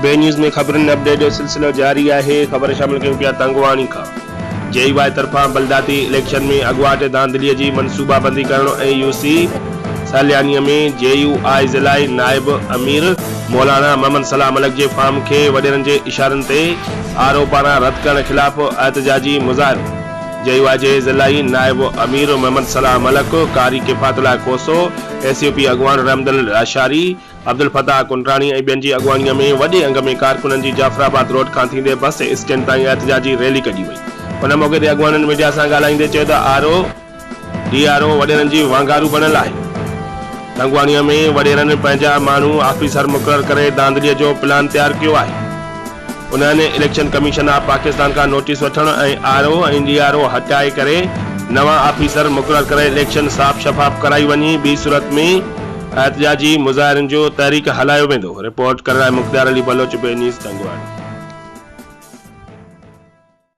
बे न्यूज़ में खबरनि अपडेट जो सिलसिलो जारी है। खबर शामिल कयूं पिया तंगवाणी का। JUI तरफा बलदाती इलेक्शन में अगवाट धांधलीअ जी मनसूबाबंदी करणु ऐं यूसी सालियानीअ में JUI ज़िलाई नायब अमीर मौलाना मोहम्मद सलाह मलिक जे फार्म खे वडेरनि जे इशारनि ते आरओ पारां रद्द करण खिलाफ़ एहतजाजी मुज़ाहिरो। JUI जे ज़िलाई नायब अमीर मोहम्मद सलाह मलिक, कारी किफ़ातुल्लाह कोसो, SUP अगवान रहमदुल अशारी, अब्दुल फताह कुंडरानी ऐं ॿियनि जी अगवानीअ में वॾे अंग में कारकुननि जी जाफराबाद रोड खां थींदे बस स्टैंड ताईं एहतजाजी रैली कढी वई। उन मौक़े ते अगवाननि मीडिया सां ॻाल्हाईंदे चयो त DRO वडेरनि जी वांगारू बणियल आहे। तंगवाणीअ में वडेरनि पंहिंजा माण्हू ऑफिसर मुक़रर करे धांधलीअ जो प्लान तैयार कयो आहे। उन्हनि इलेक्शन कमीशन ऑफ पाकिस्तान का नोटिस वठण ऐं RO ऐं DRO हटाए करे नवां ऑफिसर मुक़रर करे इलेक्शन साफ़ शफ़ाफ़ कराई वञी, ॿी सूरत में एहतजाजी मुज़ाहिरनि जो तहरीक हलायो वेंदो। रिपोर्ट कर रहा है मुख्तार अली बलोच, बे न्यूज़ तंगवाणी।